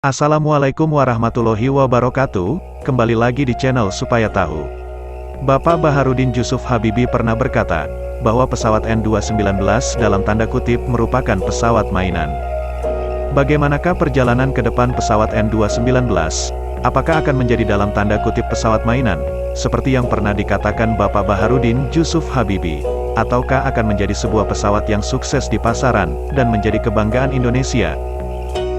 Assalamualaikum warahmatullahi wabarakatuh, kembali lagi di channel Supaya Tahu. Bapak Baharudin Jusuf Habibie pernah berkata, bahwa pesawat N219 dalam tanda kutip merupakan pesawat mainan. Bagaimanakah perjalanan ke depan pesawat N219? Apakah akan menjadi dalam tanda kutip pesawat mainan, seperti yang pernah dikatakan Bapak Baharudin Jusuf Habibie? Ataukah akan menjadi sebuah pesawat yang sukses di pasaran, dan menjadi kebanggaan Indonesia?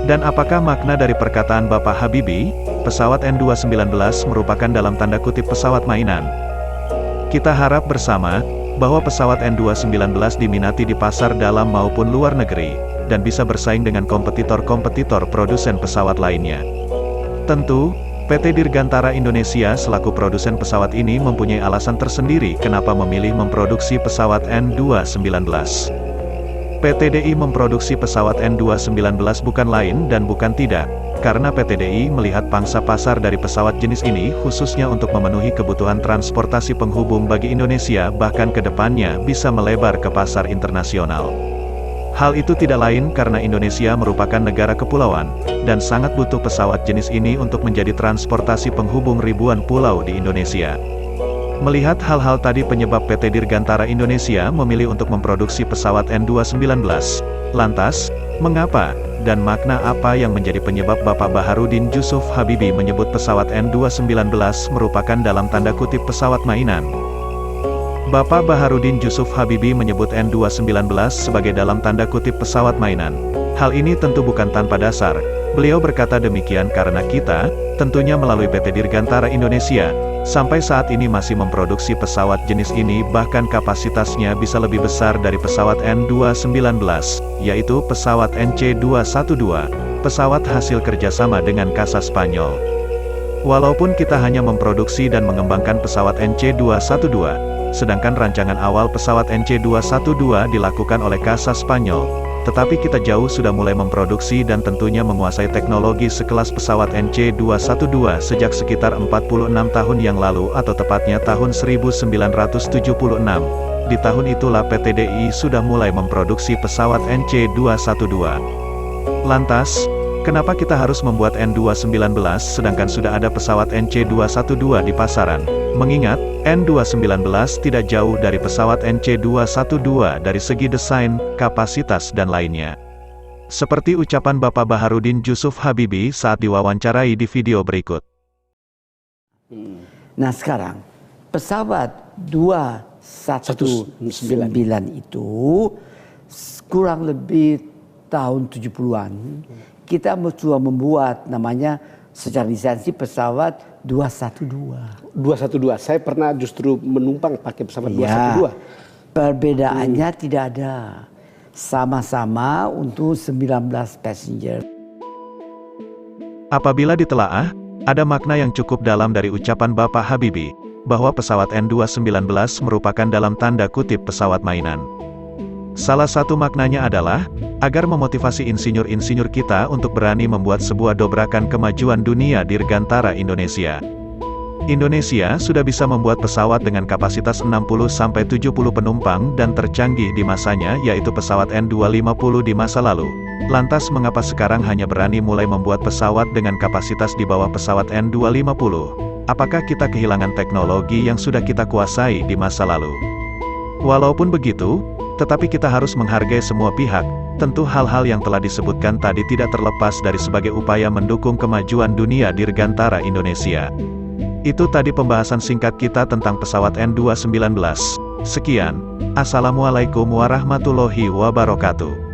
Dan apakah makna dari perkataan Bapak Habibie, pesawat N219 merupakan dalam tanda kutip pesawat mainan? Kita harap bersama, bahwa pesawat N219 diminati di pasar dalam maupun luar negeri, dan bisa bersaing dengan kompetitor-kompetitor produsen pesawat lainnya. Tentu, PT Dirgantara Indonesia selaku produsen pesawat ini mempunyai alasan tersendiri kenapa memilih memproduksi pesawat N219. PT DI memproduksi pesawat N219 bukan lain dan bukan tidak, karena PT DI melihat pangsa pasar dari pesawat jenis ini khususnya untuk memenuhi kebutuhan transportasi penghubung bagi Indonesia bahkan ke depannya bisa melebar ke pasar internasional. Hal itu tidak lain karena Indonesia merupakan negara kepulauan, dan sangat butuh pesawat jenis ini untuk menjadi transportasi penghubung ribuan pulau di Indonesia. Melihat hal-hal tadi penyebab PT Dirgantara Indonesia memilih untuk memproduksi pesawat N219. Lantas, mengapa, dan makna apa yang menjadi penyebab Bapak Baharudin Jusuf Habibie menyebut pesawat N219 merupakan dalam tanda kutip pesawat mainan? Bapak Baharudin Jusuf Habibie menyebut N219 sebagai dalam tanda kutip pesawat mainan. Hal ini tentu bukan tanpa dasar. Beliau berkata demikian karena kita, tentunya melalui PT Dirgantara Indonesia, sampai saat ini masih memproduksi pesawat jenis ini bahkan kapasitasnya bisa lebih besar dari pesawat N219, yaitu pesawat NC212, pesawat hasil kerjasama dengan Casa Spanyol. Walaupun kita hanya memproduksi dan mengembangkan pesawat NC212, sedangkan rancangan awal pesawat NC212 dilakukan oleh Casa Spanyol, tetapi kita jauh sudah mulai memproduksi dan tentunya menguasai teknologi sekelas pesawat NC212 sejak sekitar 46 tahun yang lalu atau tepatnya tahun 1976. Di tahun itulah PT DI sudah mulai memproduksi pesawat NC212. Lantas, kenapa kita harus membuat N219 sedangkan sudah ada pesawat NC212 di pasaran? Mengingat, N219 tidak jauh dari pesawat NC212 dari segi desain, kapasitas dan lainnya. Seperti ucapan Bapak Baharudin Jusuf Habibie saat diwawancarai di video berikut. Nah sekarang, pesawat 219 itu kurang lebih tahun 70-an, kita coba membuat namanya secara lisensi pesawat 212. Saya pernah justru menumpang pakai pesawat 212. Perbedaannya tidak ada. Sama-sama untuk 19 passenger. Apabila ditelaah, ada makna yang cukup dalam dari ucapan Bapak Habibie, bahwa pesawat N219 merupakan dalam tanda kutip pesawat mainan. Salah satu maknanya adalah, agar memotivasi insinyur-insinyur kita untuk berani membuat sebuah dobrakan kemajuan dunia Dirgantara Indonesia. Indonesia sudah bisa membuat pesawat dengan kapasitas 60-70 penumpang dan tercanggih di masanya yaitu pesawat N250 di masa lalu. Lantas mengapa sekarang hanya berani mulai membuat pesawat dengan kapasitas di bawah pesawat N250? Apakah kita kehilangan teknologi yang sudah kita kuasai di masa lalu? Walaupun begitu, tetapi kita harus menghargai semua pihak. Tentu hal-hal yang telah disebutkan tadi tidak terlepas dari sebagai upaya mendukung kemajuan dunia Dirgantara Indonesia. Itu tadi pembahasan singkat kita tentang pesawat N219. Sekian, Assalamualaikum warahmatullahi wabarakatuh.